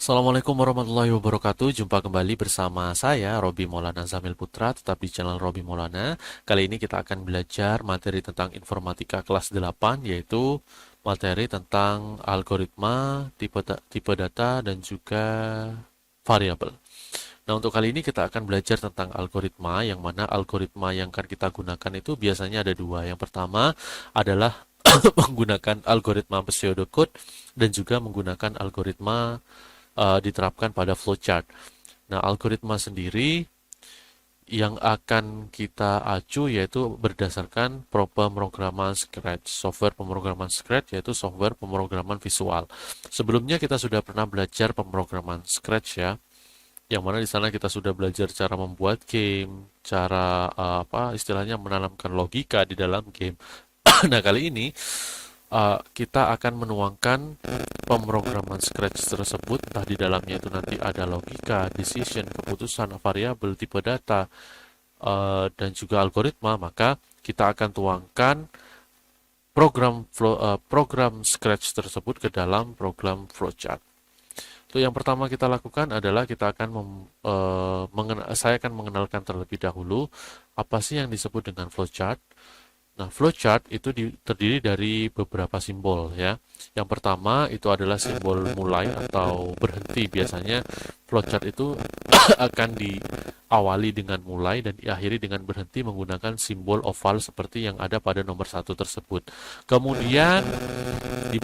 Assalamualaikum warahmatullahi wabarakatuh. Jumpa kembali bersama saya, Robi Maulana Zamil Putra, tetap di channel Robi Maulana. Kali ini kita akan belajar materi tentang informatika kelas 8, yaitu materi tentang algoritma, tipe data, dan juga variabel. Nah, untuk kali ini kita akan belajar tentang algoritma, yang mana algoritma yang akan kita gunakan itu biasanya ada dua. Yang pertama adalah menggunakan algoritma pseudocode dan juga menggunakan algoritma diterapkan pada flowchart. Nah, algoritma sendiri yang akan kita acu yaitu berdasarkan pemrograman Scratch, software pemrograman Scratch yaitu software pemrograman visual. Sebelumnya kita sudah pernah belajar pemrograman Scratch ya, yang mana di sana kita sudah belajar cara membuat game, cara istilahnya menanamkan logika di dalam game. Nah, kali ini kita akan menuangkan pemrograman Scratch tersebut, entah di dalamnya itu nanti ada logika, decision, keputusan, variabel, tipe data, dan juga algoritma, maka kita akan tuangkan program Scratch tersebut ke dalam program flowchart. Itu yang pertama kita lakukan adalah kita akan saya akan mengenalkan terlebih dahulu apa sih yang disebut dengan flowchart. Nah, flowchart itu terdiri dari beberapa simbol ya. Yang pertama itu adalah simbol mulai atau berhenti. Biasanya flowchart itu akan diawali dengan mulai dan diakhiri dengan berhenti menggunakan simbol oval seperti yang ada pada nomor satu tersebut. Kemudian di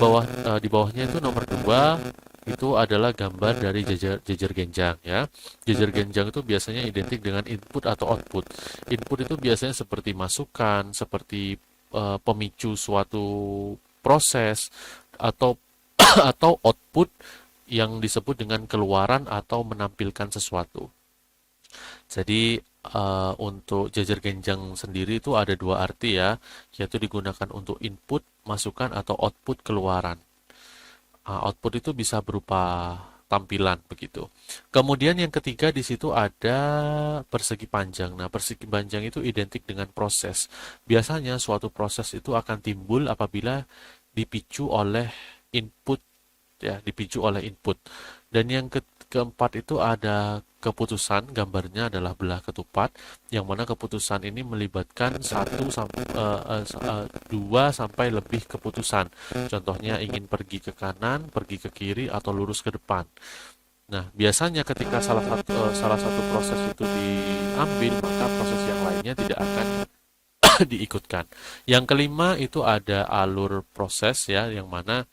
bawahnya itu nomor 2 itu adalah gambar dari jejer genjang ya. Jejer genjang itu biasanya identik dengan input atau output. Input itu biasanya seperti masukan, seperti pemicu suatu proses atau atau output yang disebut dengan keluaran atau menampilkan sesuatu. Jadi untuk jejer genjang sendiri itu ada dua arti ya, yaitu digunakan untuk input, masukan atau output keluaran. Output itu bisa berupa tampilan begitu. Kemudian yang ketiga di situ ada persegi panjang. Nah, persegi panjang itu identik dengan proses. Biasanya suatu proses itu akan timbul apabila dipicu oleh input ya, dipicu oleh input. Dan yang keempat itu ada keputusan, gambarnya adalah belah ketupat, yang mana keputusan ini melibatkan dua sampai lebih keputusan. Contohnya ingin pergi ke kanan, pergi ke kiri, atau lurus ke depan. Nah, biasanya ketika salah satu proses itu diambil, maka proses yang lainnya tidak akan diikutkan. Yang kelima itu ada alur proses ya, yang mana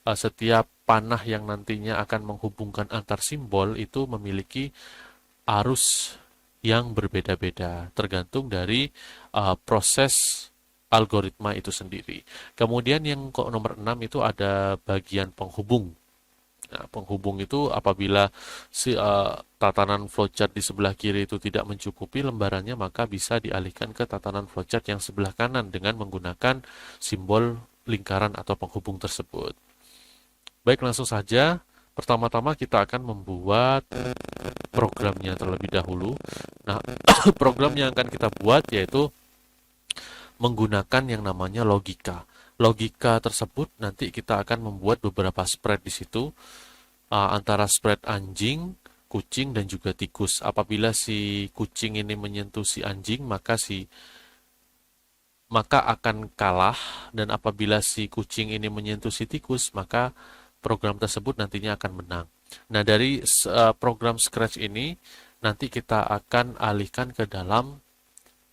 setiap panah yang nantinya akan menghubungkan antar simbol itu memiliki arus yang berbeda-beda, tergantung dari proses algoritma itu sendiri. Kemudian yang nomor 6 itu ada bagian penghubung. Nah, penghubung itu apabila tatanan flowchart di sebelah kiri itu tidak mencukupi lembarannya, maka bisa dialihkan ke tatanan flowchart yang sebelah kanan dengan menggunakan simbol lingkaran atau penghubung tersebut. Baik, langsung saja. Pertama-tama kita akan membuat programnya terlebih dahulu. Nah, program yang akan kita buat yaitu menggunakan yang namanya logika. Logika tersebut nanti kita akan membuat beberapa spread di situ, antara spread anjing, kucing, dan juga tikus. Apabila si kucing ini menyentuh si anjing, maka akan kalah, dan apabila si kucing ini menyentuh si tikus, maka program tersebut nantinya akan menang. Nah, dari program Scratch ini nanti kita akan alihkan ke dalam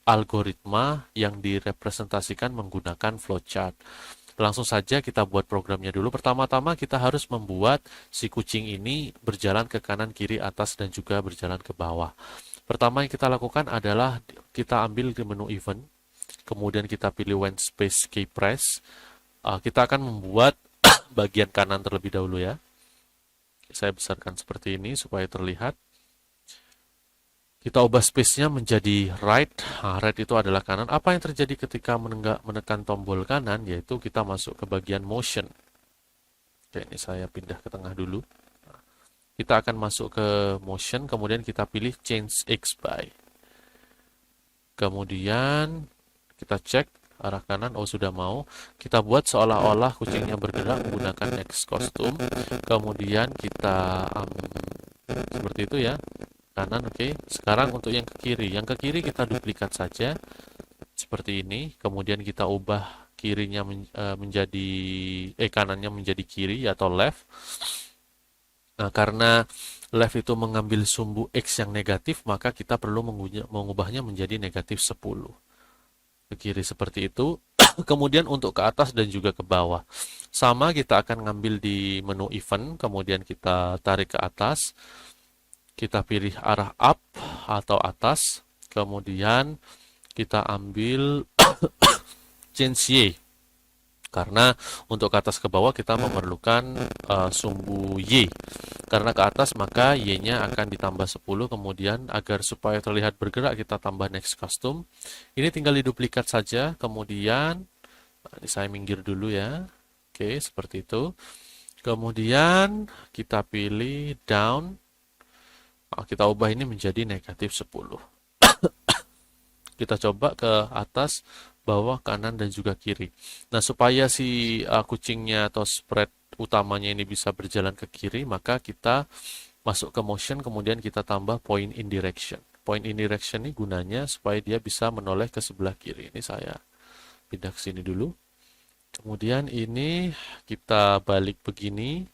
algoritma yang direpresentasikan menggunakan flowchart. Langsung saja kita buat programnya dulu. Pertama-tama kita harus membuat si kucing ini berjalan ke kanan, kiri, atas, dan juga berjalan ke bawah. Pertama yang kita lakukan adalah kita ambil di menu event, kemudian kita pilih when space key press. Kita akan membuat bagian kanan terlebih dahulu ya. Saya besarkan seperti ini supaya terlihat. Kita ubah space-nya menjadi right. Right itu adalah kanan. Apa yang terjadi ketika menekan tombol kanan, yaitu kita masuk ke bagian motion. Oke, ini saya pindah ke tengah dulu. Kita akan masuk ke motion, kemudian kita pilih change X by. Kemudian kita cek arah kanan. Oh, sudah mau. Kita buat seolah-olah kucingnya bergerak menggunakan next kostum. Kemudian kita seperti itu ya. Kanan, oke. Sekarang untuk yang ke kiri. Yang ke kiri kita duplikat saja. Seperti ini. Kemudian kita ubah kirinya menjadi kanannya menjadi kiri atau left. Nah, karena left itu mengambil sumbu X yang negatif, maka kita perlu mengubahnya menjadi negatif 10. Ke kiri seperti itu. Kemudian untuk ke atas dan juga ke bawah. Sama, kita akan ngambil di menu event, kemudian kita tarik ke atas. Kita pilih arah up atau atas. Kemudian kita ambil change Y. Karena untuk ke atas ke bawah kita memerlukan sumbu Y. Karena ke atas maka Y-nya akan ditambah 10, kemudian agar supaya terlihat bergerak kita tambah next custom. Ini tinggal diduplikat saja, kemudian ini saya minggir dulu ya. Oke, seperti itu. Kemudian kita pilih down. Kita ubah ini menjadi negatif 10. Kita coba ke atas, bawah, kanan, dan juga kiri. Nah, supaya si kucingnya atau spread utamanya ini bisa berjalan ke kiri, maka kita masuk ke motion, kemudian kita tambah point in direction. Point in direction ini gunanya supaya dia bisa menoleh ke sebelah kiri. Ini saya pindah ke sini dulu. Kemudian ini kita balik begini,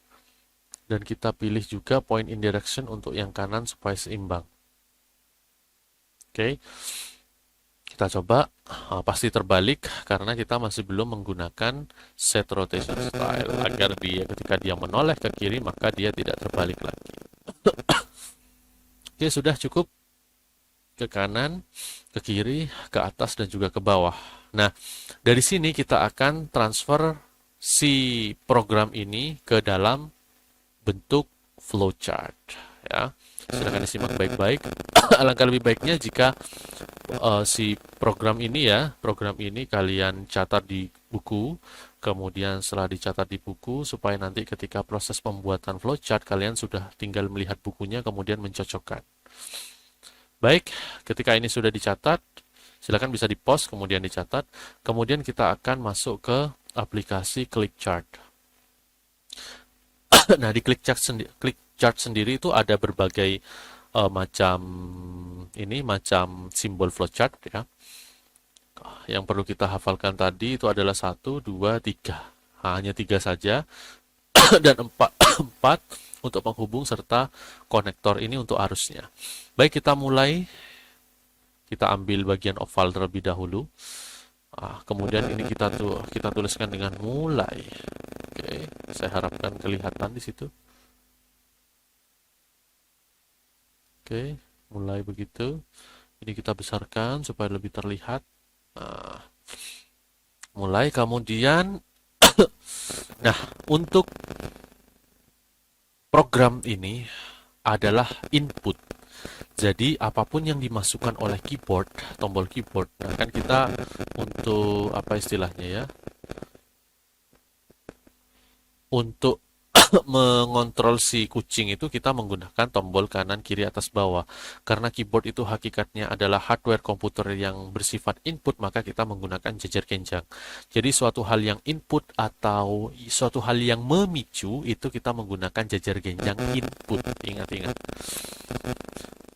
dan kita pilih juga point in direction untuk yang kanan supaya seimbang. Oke. Kita coba, pasti terbalik karena kita masih belum menggunakan set rotation style agar ketika dia menoleh ke kiri maka dia tidak terbalik lagi. Oke, sudah cukup. Ke kanan, ke kiri, ke atas, dan juga ke bawah. Nah, dari sini kita akan transfer si program ini ke dalam bentuk flowchart. Ya, silakan disimak baik-baik. Alangkah lebih baiknya jika si program ini kalian catat di buku, kemudian setelah dicatat di buku, supaya nanti ketika proses pembuatan flowchart kalian sudah tinggal melihat bukunya kemudian mencocokkan. Baik, ketika ini sudah dicatat, silakan bisa di-post kemudian dicatat. Kemudian kita akan masuk ke aplikasi ClickChart. Nah, di ClickChart sendiri itu ada berbagai macam simbol flowchart ya. Yang perlu kita hafalkan tadi itu adalah 1, 2, 3. Hanya 3 saja dan 4 untuk penghubung serta konektor ini untuk arusnya. Baik, kita mulai. Kita ambil bagian oval terlebih dahulu. Kemudian ini kita tuliskan dengan mulai. Oke, saya harapkan kelihatan di situ. Oke, mulai begitu. Ini kita besarkan supaya lebih terlihat. Mulai, kemudian nah, untuk program ini adalah input. Jadi apapun yang dimasukkan oleh keyboard, tombol keyboard, nah kan kita untuk apa istilahnya ya? Untuk mengontrol si kucing itu kita menggunakan tombol kanan, kiri, atas, bawah. Karena keyboard itu hakikatnya adalah hardware komputer yang bersifat input, maka kita menggunakan jajar genjang. Jadi suatu hal yang input atau suatu hal yang memicu itu kita menggunakan jajar genjang input. Ingat-ingat.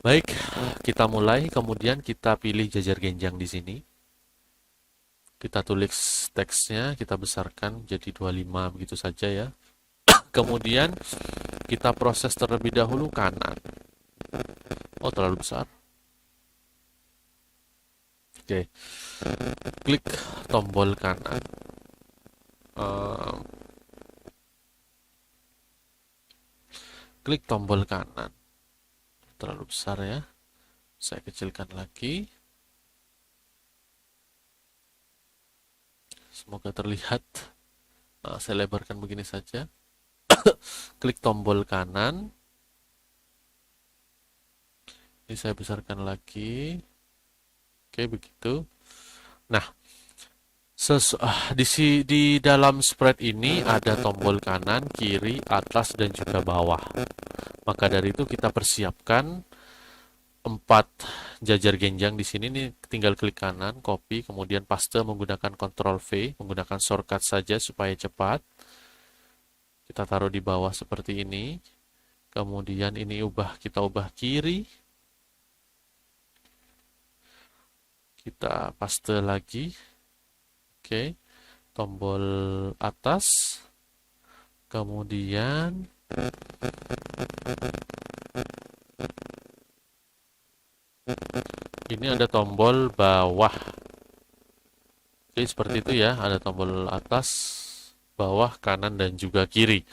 Baik, kita mulai. Kemudian kita pilih jajar genjang di sini. Kita tulis teksnya, kita besarkan jadi 25 begitu saja ya. Kemudian kita proses terlebih dahulu kanan. Oh, terlalu besar. Oke. Klik tombol kanan. Klik tombol kanan. Terlalu besar ya. Saya kecilkan lagi. Semoga terlihat. Saya lebarkan begini saja. Klik tombol kanan. Ini saya besarkan lagi. Oke, begitu. Nah, di dalam spread ini ada tombol kanan, kiri, atas, dan juga bawah. Maka dari itu kita persiapkan 4 jajar genjang di sini nih, tinggal klik kanan, copy, kemudian paste menggunakan Ctrl V, menggunakan shortcut saja supaya cepat. Kita taruh di bawah seperti ini. Kemudian ini kita ubah kiri. Kita paste lagi. Oke. Tombol atas. Kemudian ini ada tombol bawah. Oke, seperti itu ya. Ada tombol atas, bawah, kanan, dan juga kiri.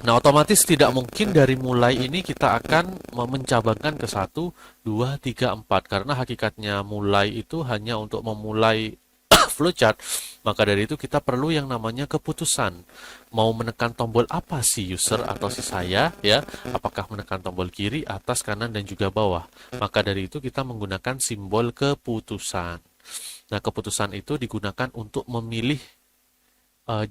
Nah, otomatis tidak mungkin dari mulai ini kita akan mencabangkan ke 1, 2, 3, 4. Karena hakikatnya mulai itu hanya untuk memulai flowchart. Maka dari itu kita perlu yang namanya keputusan. Mau menekan tombol apa si user atau si saya, ya? Apakah menekan tombol kiri, atas, kanan, dan juga bawah. Maka dari itu kita menggunakan simbol keputusan. Nah, keputusan itu digunakan untuk memilih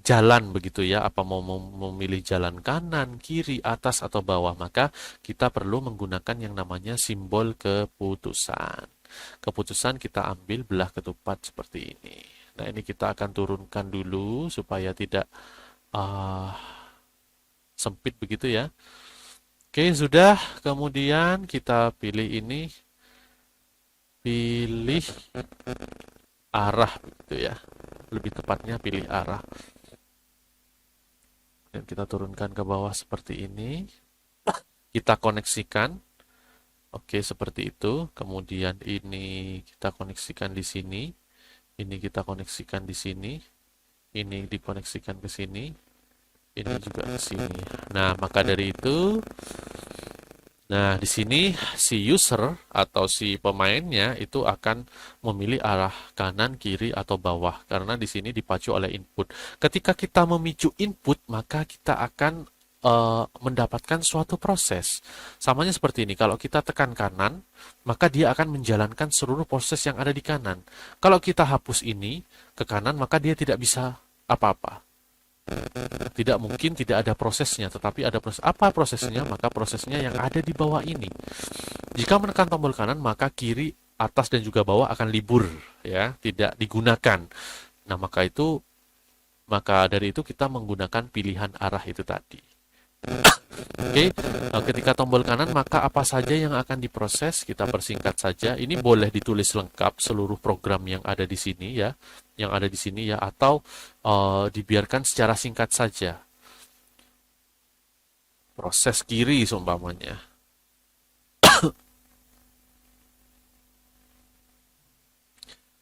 jalan begitu ya, apa mau memilih jalan kanan, kiri, atas, atau bawah, maka kita perlu menggunakan yang namanya simbol keputusan. Keputusan kita ambil belah ketupat seperti ini. Nah, ini kita akan turunkan dulu supaya tidak uh, sempit begitu ya. Oke, sudah. Kemudian kita pilih ini, pilih arah begitu ya. Lebih tepatnya pilih arah. Dan kita turunkan ke bawah seperti ini. Kita koneksikan. Oke, seperti itu. Kemudian ini kita koneksikan di sini. Ini kita koneksikan di sini. Ini dikoneksikan ke sini. Ini juga ke sini. Nah, maka dari itu, nah, di sini si user atau si pemainnya itu akan memilih arah kanan, kiri, atau bawah. Karena di sini dipacu oleh input. Ketika kita memicu input, maka kita akan mendapatkan suatu proses. Samanya seperti ini, kalau kita tekan kanan, maka dia akan menjalankan seluruh proses yang ada di kanan. Kalau kita hapus ini ke kanan, maka dia tidak bisa apa-apa. Tidak mungkin tidak ada prosesnya, tetapi ada proses. Apa prosesnya? Maka prosesnya yang ada di bawah ini. Jika menekan tombol kanan, maka kiri, atas, dan juga bawah akan libur, ya, tidak digunakan. Nah, maka dari itu kita menggunakan pilihan arah itu tadi. Oke, ketika tombol kanan, maka apa saja yang akan diproses, kita persingkat saja. Ini boleh ditulis lengkap seluruh program yang ada di sini ya, atau dibiarkan secara singkat saja. Proses kiri seumpamanya.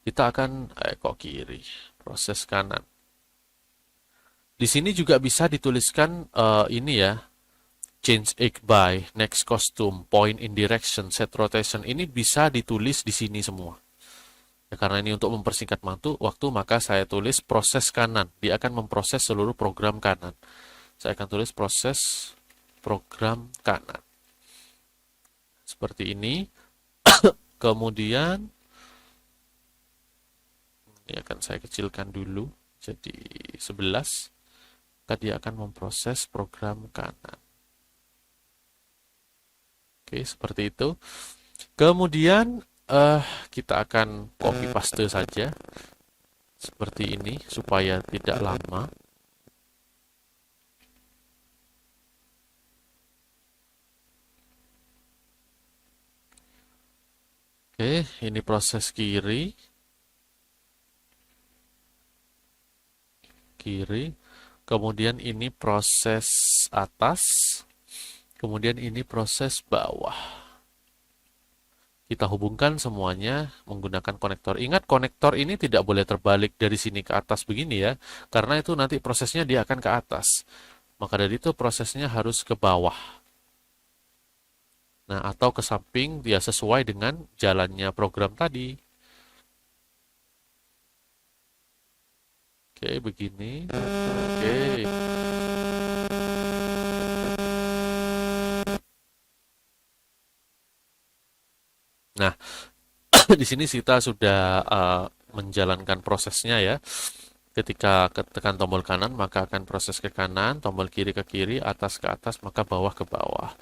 Kita akan kok kiri, proses kanan. Di sini juga bisa dituliskan ini ya, change egg by, next costume, point in direction, set rotation. Ini bisa ditulis di sini semua. Ya, karena ini untuk mempersingkat waktu, maka saya tulis proses kanan. Dia akan memproses seluruh program kanan. Saya akan tulis proses program kanan. Seperti ini. Kemudian, ini akan saya kecilkan dulu, jadi 11. Maka dia akan memproses program kanan. Oke, seperti itu. Kemudian kita akan copy paste saja seperti ini supaya tidak lama. Oke, ini proses kiri. Kemudian ini proses atas. Kemudian ini proses bawah. Kita hubungkan semuanya menggunakan konektor. Ingat, konektor ini tidak boleh terbalik dari sini ke atas begini ya, karena itu nanti prosesnya dia akan ke atas. Maka dari itu prosesnya harus ke bawah. Nah, atau ke samping, dia sesuai dengan jalannya program tadi. Oke, begini. Oke. Nah, di sini kita sudah menjalankan prosesnya ya. Ketika tekan tombol kanan, maka akan proses ke kanan, tombol kiri ke kiri, atas ke atas, maka bawah ke bawah.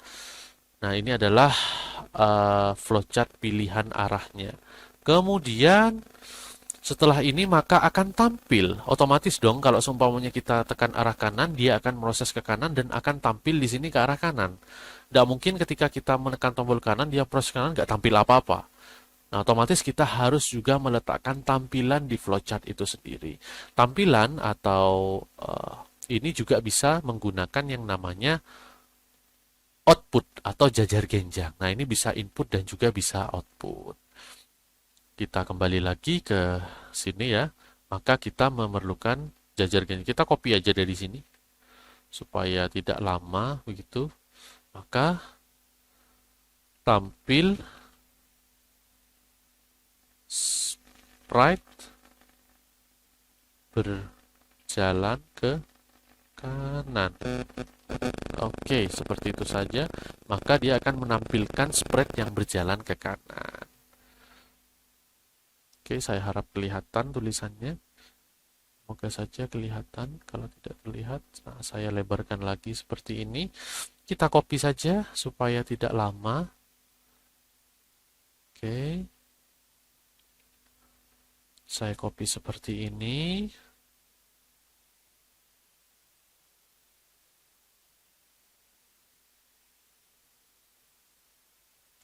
Nah, ini adalah flowchart pilihan arahnya. Kemudian setelah ini maka akan tampil otomatis dong kalau seumpamanya kita tekan arah kanan, dia akan proses ke kanan dan akan tampil di sini ke arah kanan. Tidak mungkin ketika kita menekan tombol kanan, dia proses kanan nggak tampil apa-apa. Nah, otomatis kita harus juga meletakkan tampilan di flowchart itu sendiri. Tampilan atau ini juga bisa menggunakan yang namanya output atau jajar genjang. Nah, ini bisa input dan juga bisa output. Kita kembali lagi ke sini ya. Maka kita memerlukan jajar genjang. Kita copy aja dari sini supaya tidak lama begitu. Maka tampil sprite berjalan ke kanan. Oke, seperti itu saja. Maka dia akan menampilkan sprite yang berjalan ke kanan. Oke, saya harap kelihatan tulisannya. Semoga saja kelihatan. Kalau tidak terlihat, nah, saya lebarkan lagi seperti ini. Kita copy saja supaya tidak lama. Oke. Saya copy seperti ini.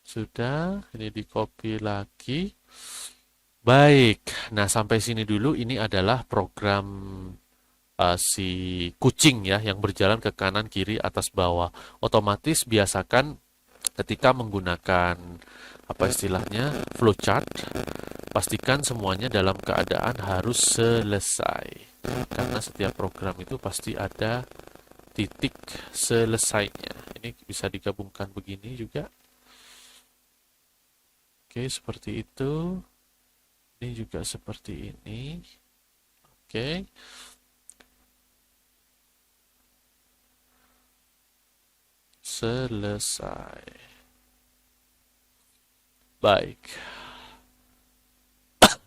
Sudah, ini di copy lagi. Baik, nah sampai sini dulu ini adalah program si kucing ya yang berjalan ke kanan, kiri, atas, bawah. Otomatis biasakan ketika menggunakan apa istilahnya flowchart, pastikan semuanya dalam keadaan harus selesai. Karena setiap program itu pasti ada titik selesainya. Ini bisa digabungkan begini juga. Oke, seperti itu. Ini juga seperti ini. Oke. Selesai. Baik.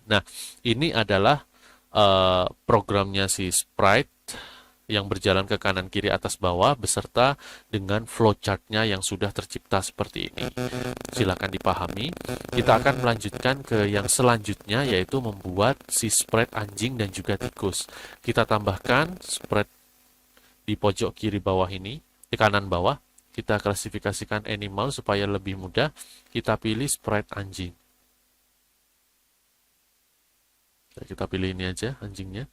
Nah, ini adalah programnya si Sprite yang berjalan ke kanan, kiri, atas, bawah beserta dengan flowchart-nya yang sudah tercipta seperti ini. Silakan dipahami. Kita akan melanjutkan ke yang selanjutnya yaitu membuat si sprite anjing dan juga tikus. Kita tambahkan sprite di pojok kiri bawah ini, di kanan bawah. Kita klasifikasikan animal supaya lebih mudah. Kita pilih sprite anjing. Kita pilih ini aja anjingnya.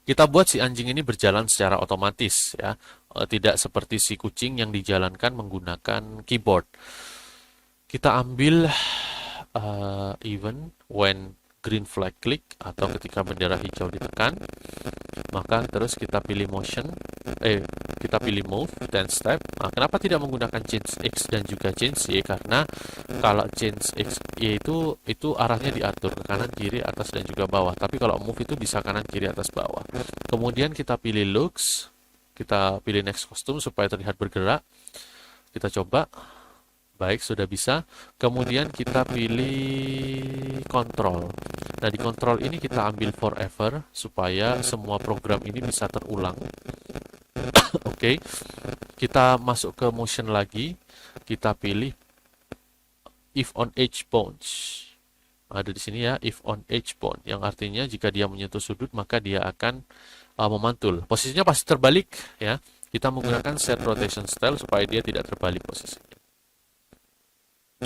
Kita buat si anjing ini berjalan secara otomatis ya, tidak seperti si kucing yang dijalankan menggunakan keyboard. Kita ambil even when green flag click atau ketika bendera hijau ditekan, maka terus kita pilih motion, kita pilih move dan step. Nah, kenapa tidak menggunakan change X dan juga change Y? Karena kalau change X, Y itu arahnya diatur ke kanan, kiri, atas dan juga bawah. Tapi kalau move itu bisa kanan, kiri, atas, bawah. Kemudian kita pilih looks, kita pilih next costume supaya terlihat bergerak. Kita coba. Baik, sudah bisa. Kemudian kita pilih control. Nah, di control ini kita ambil forever supaya semua program ini bisa terulang. Oke. Kita masuk ke motion lagi. Kita pilih if on edge bounce. Ada di sini ya, if on edge bound, yang artinya jika dia menyentuh sudut maka dia akan memantul. Posisinya pasti terbalik ya. Kita menggunakan set rotation style supaya dia tidak terbalik posisinya.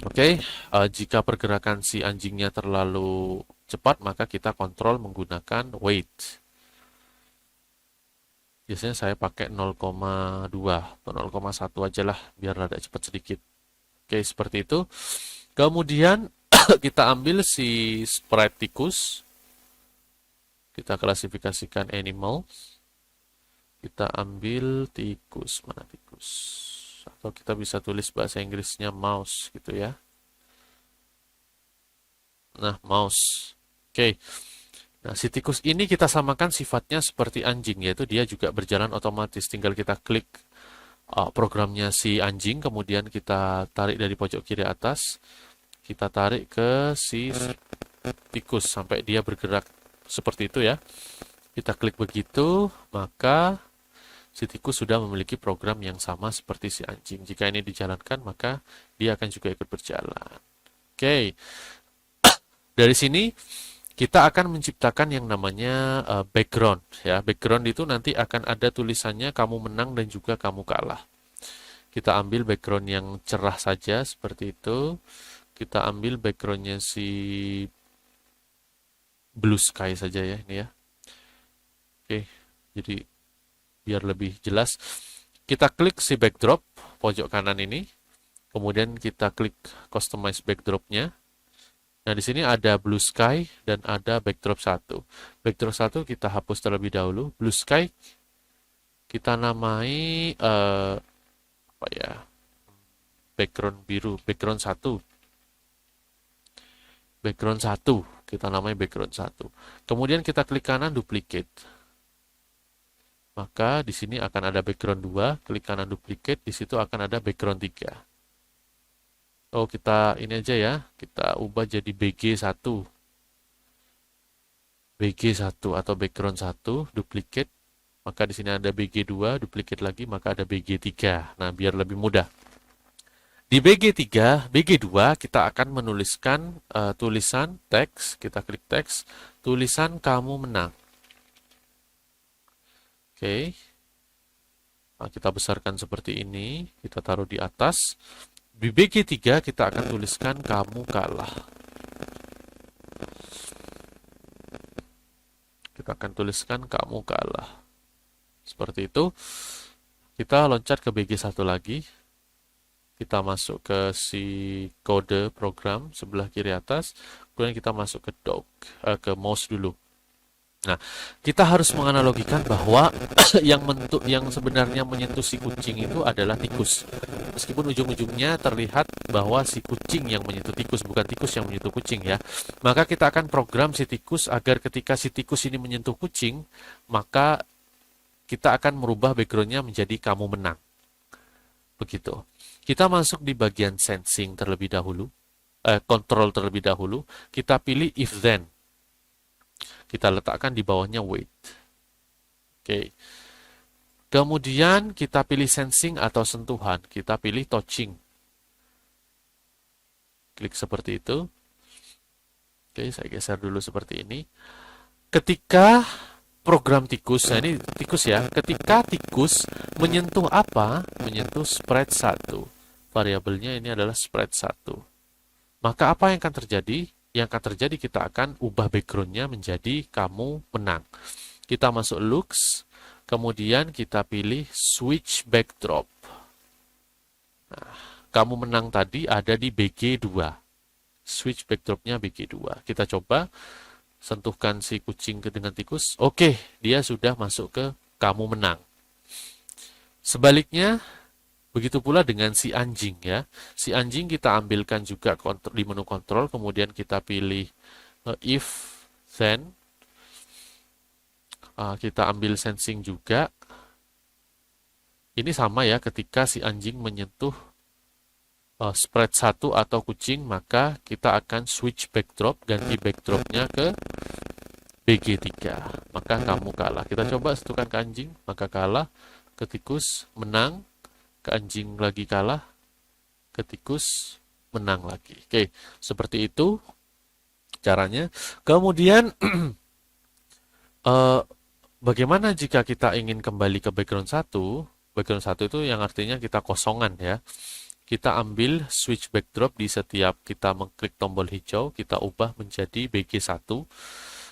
Oke, jika pergerakan si anjingnya terlalu cepat, maka kita kontrol menggunakan weight. Biasanya saya pakai 0,2 atau 0,1 aja lah, biar rada cepat sedikit. Oke, seperti itu. Kemudian kita ambil si sprite tikus. Kita klasifikasikan animal. Kita ambil tikus. Mana tikus? Atau kita bisa tulis bahasa Inggrisnya mouse gitu ya. Nah, mouse. Oke. Nah, si tikus ini kita samakan sifatnya seperti anjing, yaitu dia juga berjalan otomatis. Tinggal kita klik programnya si anjing, kemudian kita tarik dari pojok kiri atas. Kita tarik ke si tikus sampai dia bergerak seperti itu ya. Kita klik begitu, maka Si tikus sudah memiliki program yang sama seperti si anjing. Jika ini dijalankan, maka dia akan juga ikut berjalan. Oke, dari sini kita akan menciptakan yang namanya background. Ya, background itu nanti akan ada tulisannya kamu menang dan juga kamu kalah. Kita ambil background yang cerah saja seperti itu. Kita ambil backgroundnya si blue sky saja ya ini ya. Oke, jadi biar lebih jelas, kita klik si backdrop pojok kanan ini, kemudian kita klik customize backdropnya. Nah, di sini ada blue sky dan ada backdrop 1. Backdrop 1 kita hapus terlebih dahulu. Blue sky kita namai apa ya? Background biru, background 1. Background 1, kita namai background 1. Kemudian kita klik kanan duplicate. Maka di sini akan ada background 2, klik kanan duplicate, di situ akan ada background 3. Oh, kita ini aja ya, kita ubah jadi BG1. BG1 atau background 1, duplicate. Maka di sini ada BG2, duplicate lagi, maka ada BG3. Nah, biar lebih mudah. Di BG3, BG2 kita akan menuliskan tulisan teks, kita klik teks, tulisan kamu menang. Oke. Nah, kita besarkan seperti ini, kita taruh di atas. Di BG3 kita akan tuliskan kamu kalah. Kita akan tuliskan kamu kalah. Seperti itu. Kita loncat ke BG1 lagi. Kita masuk ke si kode program sebelah kiri atas. Kemudian kita masuk ke ke mouse dulu. Nah, kita harus menganalogikan bahwa yang sebenarnya menyentuh si kucing itu adalah tikus. Meskipun ujung-ujungnya terlihat bahwa si kucing yang menyentuh tikus, bukan tikus yang menyentuh kucing ya. Maka kita akan program si tikus agar ketika si tikus ini menyentuh kucing, maka kita akan merubah backgroundnya menjadi kamu menang. Begitu. Kita masuk di bagian sensing terlebih dahulu, control terlebih dahulu. Kita pilih if then. Kita letakkan di bawahnya wait. Oke. Kemudian kita pilih sensing atau sentuhan. Kita pilih touching. Klik seperti itu. Oke, saya geser dulu seperti ini. Ketika program tikus, nah ini tikus ya, ketika tikus menyentuh apa? Menyentuh spread 1. Variabelnya ini adalah spread 1. Maka apa yang akan terjadi? Yang akan terjadi kita akan ubah backgroundnya menjadi kamu menang. Kita masuk looks, kemudian kita pilih switch backdrop. Nah, kamu menang tadi ada di BG2. Switch backdropnya BG2. Kita coba sentuhkan si kucing dengan tikus. Oke, dia sudah masuk ke kamu menang. Sebaliknya, begitu pula dengan si anjing ya. Si anjing kita ambilkan juga di menu kontrol, kemudian kita pilih if, then. Kita ambil sensing juga. Ini sama ya, ketika si anjing menyentuh spread 1 atau kucing, maka kita akan switch backdrop, ganti backdropnya ke BG3. Maka kamu kalah. Kita coba sentuhkan ke anjing, maka kalah. Ke tikus, menang. Ke anjing lagi kalah, ke tikus menang lagi. Oke, seperti itu caranya. Kemudian bagaimana jika kita ingin kembali ke background 1? Background 1 itu yang artinya kita kosongan ya. Kita ambil switch backdrop di setiap kita mengklik tombol hijau, kita ubah menjadi BG1.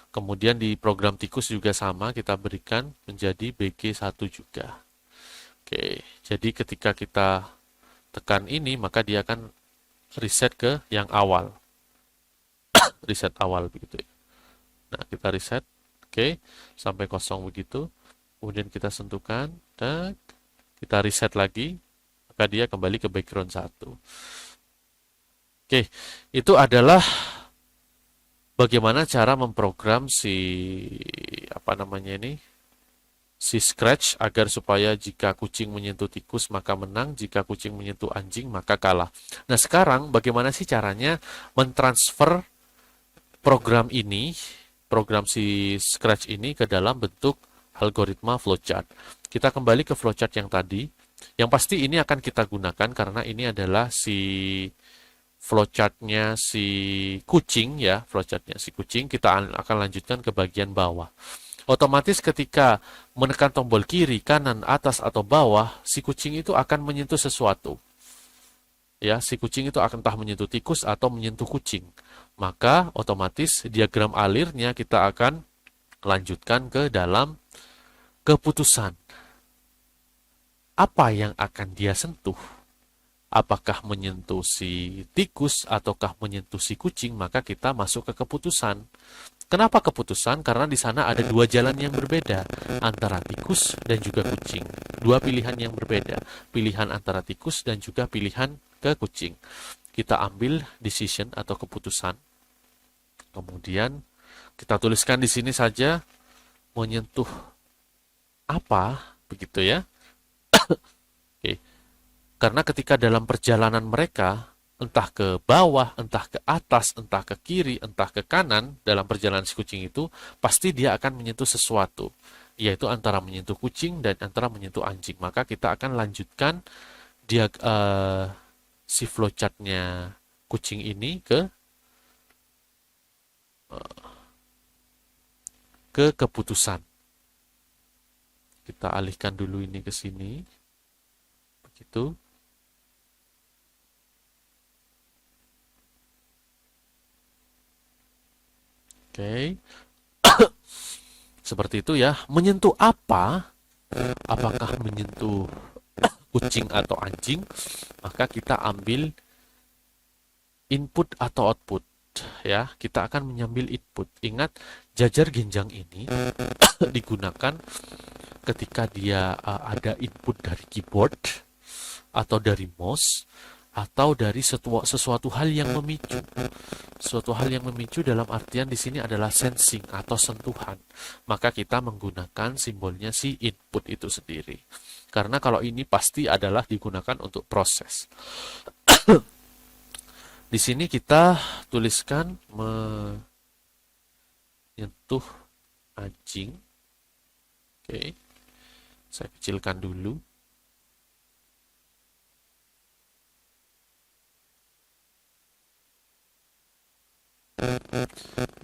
Kemudian di program tikus juga sama, kita berikan menjadi BG1 juga. Oke, jadi ketika kita tekan ini, maka dia akan reset ke yang awal. Reset awal begitu ya. Nah, kita reset. Oke, sampai kosong begitu. Kemudian kita sentuhkan, dan kita reset lagi, maka dia kembali ke background 1. Oke, itu adalah bagaimana cara memprogram si Scratch agar supaya jika kucing menyentuh tikus maka menang, jika kucing menyentuh anjing maka kalah. Nah, sekarang bagaimana sih caranya mentransfer program si Scratch ini ke dalam bentuk algoritma flowchart. Kita kembali ke flowchart yang tadi. Yang pasti ini akan kita gunakan karena ini adalah si flowchartnya si kucing ya, flowchartnya si kucing. Kita akan lanjutkan ke bagian bawah. Otomatis ketika menekan tombol kiri, kanan, atas, atau bawah, si kucing itu akan menyentuh sesuatu. Ya, si kucing itu akan entah menyentuh tikus atau menyentuh kucing. Maka otomatis diagram alirnya kita akan lanjutkan ke dalam keputusan. Apa yang akan dia sentuh? Apakah menyentuh si tikus ataukah menyentuh si kucing? Maka kita masuk ke keputusan. Kenapa keputusan? Karena di sana ada dua jalan yang berbeda antara tikus dan juga kucing. Dua pilihan yang berbeda. Pilihan antara tikus dan juga pilihan ke kucing. Kita ambil decision atau keputusan. Kemudian kita tuliskan di sini saja menyentuh apa, begitu ya. Oke. Karena ketika dalam perjalanan mereka, entah ke bawah, entah ke atas, entah ke kiri, entah ke kanan, dalam perjalanan si kucing itu, pasti dia akan menyentuh sesuatu. Yaitu antara menyentuh kucing dan antara menyentuh anjing. Maka kita akan lanjutkan dia, si flowchartnya kucing ini ke keputusan. Kita alihkan dulu ini ke sini. Begitu. Oke. Seperti itu ya. Menyentuh apa? Apakah menyentuh kucing atau anjing? Maka kita ambil input atau output. Ya, kita akan mengambil input. Ingat, jajar genjang ini digunakan ketika dia ada input dari keyboard atau dari mouse atau dari sesuatu hal yang memicu. Suatu hal yang memicu dalam artian di sini adalah sensing atau sentuhan. Maka kita menggunakan simbolnya si input itu sendiri. Karena kalau ini pasti adalah digunakan untuk proses. Di sini kita tuliskan menyentuh anjing. Oke. Saya kecilkan dulu.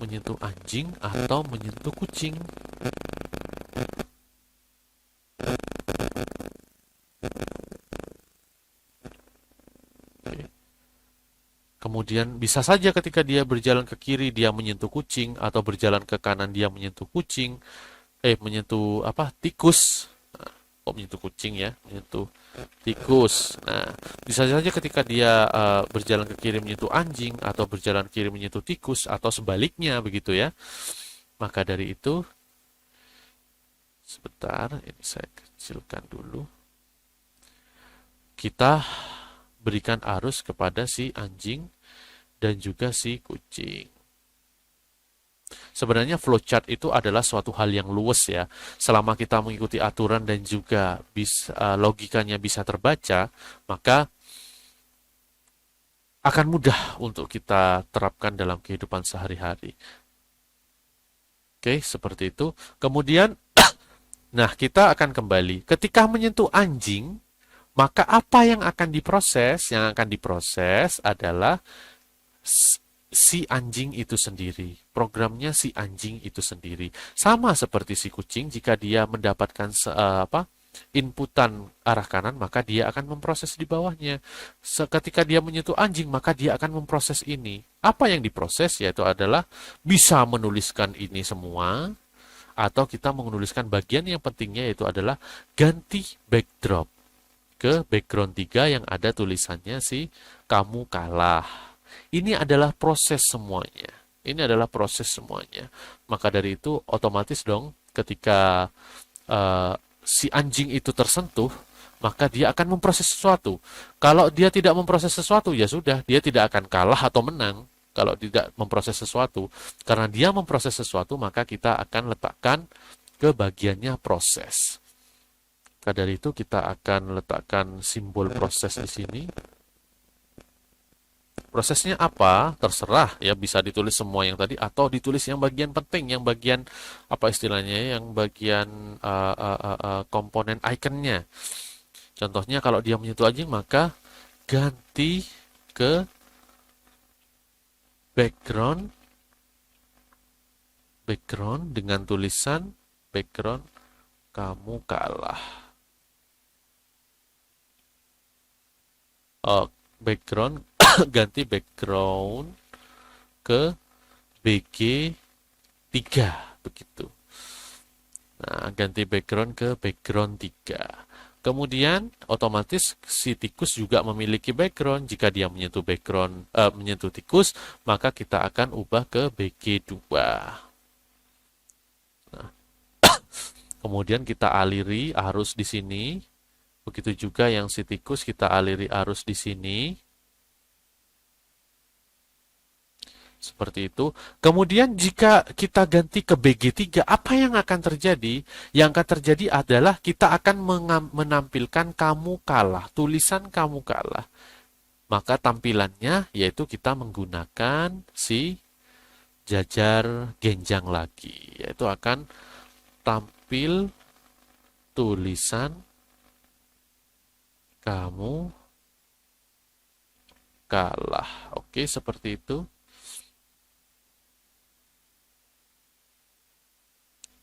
Menyentuh anjing atau menyentuh kucing. Oke. Kemudian bisa saja ketika dia berjalan ke kiri dia menyentuh kucing atau berjalan ke kanan dia menyentuh kucing, menyentuh apa? Tikus. Nah, menyentuh kucing ya, menyentuh tikus. Nah, bisa saja ketika dia berjalan ke kiri menyentuh anjing atau berjalan ke kiri menyentuh tikus atau sebaliknya begitu ya. Maka dari itu sebentar, ini saya kecilkan dulu. Kita berikan arus kepada si anjing dan juga si kucing. Sebenarnya flowchart itu adalah suatu hal yang luas ya. Selama kita mengikuti aturan dan juga logikanya bisa terbaca, maka akan mudah untuk kita terapkan dalam kehidupan sehari-hari. Oke, seperti itu. Kemudian, nah kita akan kembali. Ketika menyentuh anjing, maka apa yang akan diproses? Yang akan diproses adalah si anjing itu sendiri. Programnya si anjing itu sendiri. Sama seperti si kucing, jika dia mendapatkan inputan arah kanan, maka dia akan memproses di bawahnya. Ketika dia menyentuh anjing, maka dia akan memproses ini. Apa yang diproses? Yaitu adalah bisa menuliskan ini semua, atau kita menuliskan bagian yang pentingnya, yaitu adalah ganti backdrop ke background 3 yang ada tulisannya si kamu kalah. Ini adalah proses semuanya. Ini adalah proses semuanya. Maka dari itu otomatis dong ketika si anjing itu tersentuh, maka dia akan memproses sesuatu. Kalau dia tidak memproses sesuatu, ya sudah, dia tidak akan kalah atau menang. Kalau tidak memproses sesuatu, karena dia memproses sesuatu, maka kita akan letakkan ke bagiannya proses. Maka dari itu kita akan letakkan simbol proses di sini. Prosesnya apa? Terserah ya, bisa ditulis semua yang tadi atau ditulis yang bagian penting, yang bagian apa istilahnya, yang bagian komponen ikonnya. Contohnya kalau dia menyentuh anjing maka ganti ke background dengan tulisan background kamu kalah. Oh, background ganti background ke BG3 begitu. Nah, ganti background ke background 3. Kemudian otomatis si tikus juga memiliki background. Jika dia menyentuh tikus, maka kita akan ubah ke BG2. Nah, kemudian kita aliri arus di sini. Begitu juga yang si tikus kita aliri arus di sini. Seperti itu. Kemudian jika kita ganti ke BG3, apa yang akan terjadi? Yang akan terjadi adalah kita akan menampilkan kamu kalah, tulisan kamu kalah. Maka tampilannya yaitu kita menggunakan si jajar genjang lagi. Yaitu akan tampil tulisan kamu kalah. Oke, seperti itu.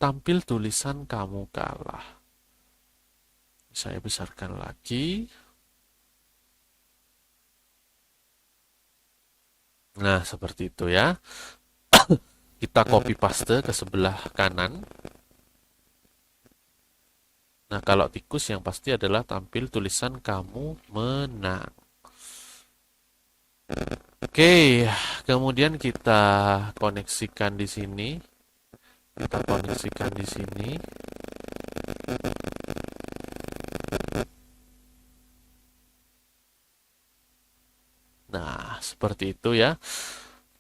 Tampil tulisan kamu kalah. Saya besarkan lagi. Nah, seperti itu ya. Kita copy paste ke sebelah kanan. Nah, kalau tikus yang pasti adalah tampil tulisan kamu menang. Oke, kemudian kita koneksikan di sini. Kita koneksikan di sini. Nah, seperti itu ya.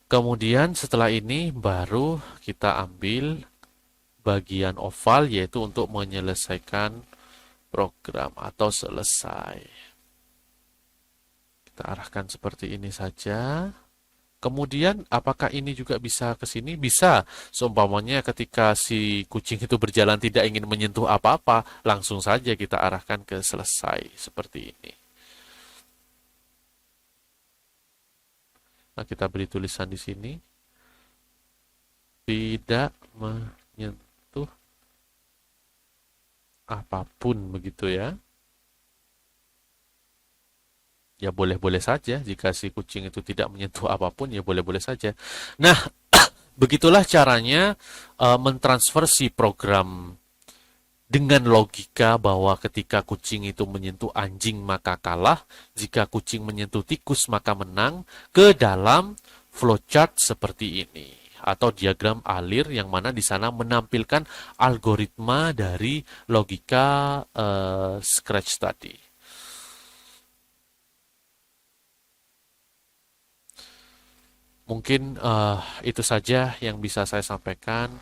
Kemudian setelah ini baru kita ambil bagian oval yaitu untuk menyelesaikan program atau selesai. Kita arahkan seperti ini saja. Kemudian apakah ini juga bisa ke sini? Bisa. Seumpamanya ketika si kucing itu berjalan tidak ingin menyentuh apa-apa, langsung saja kita arahkan ke selesai seperti ini. Nah, kita beri tulisan di sini. Tidak menyentuh apapun begitu ya. Ya boleh-boleh saja, jika si kucing itu tidak menyentuh apapun, ya boleh-boleh saja. Nah, begitulah caranya mentransfer si program dengan logika bahwa ketika kucing itu menyentuh anjing maka kalah, jika kucing menyentuh tikus maka menang, ke dalam flowchart seperti ini. Atau diagram alir yang mana di sana menampilkan algoritma dari logika Scratch tadi. Mungkin itu saja yang bisa saya sampaikan.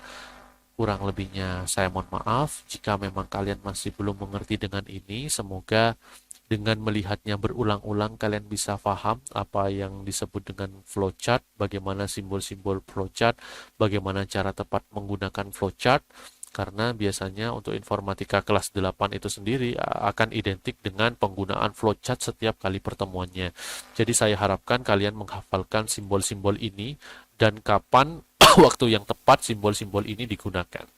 Kurang lebihnya saya mohon maaf. Jika memang kalian masih belum mengerti dengan ini, semoga dengan melihatnya berulang-ulang kalian bisa paham apa yang disebut dengan flowchart, bagaimana simbol-simbol flowchart, bagaimana cara tepat menggunakan flowchart. Karena biasanya untuk informatika kelas 8 itu sendiri akan identik dengan penggunaan flowchart setiap kali pertemuannya. Jadi saya harapkan kalian menghafalkan simbol-simbol ini dan kapan waktu yang tepat simbol-simbol ini digunakan.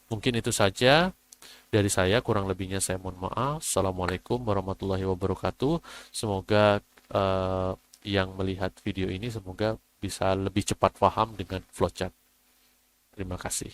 Mungkin itu saja dari saya, kurang lebihnya saya mohon maaf. Assalamualaikum warahmatullahi wabarakatuh. Semoga yang melihat video ini semoga bisa lebih cepat paham dengan flowchart. Terima kasih.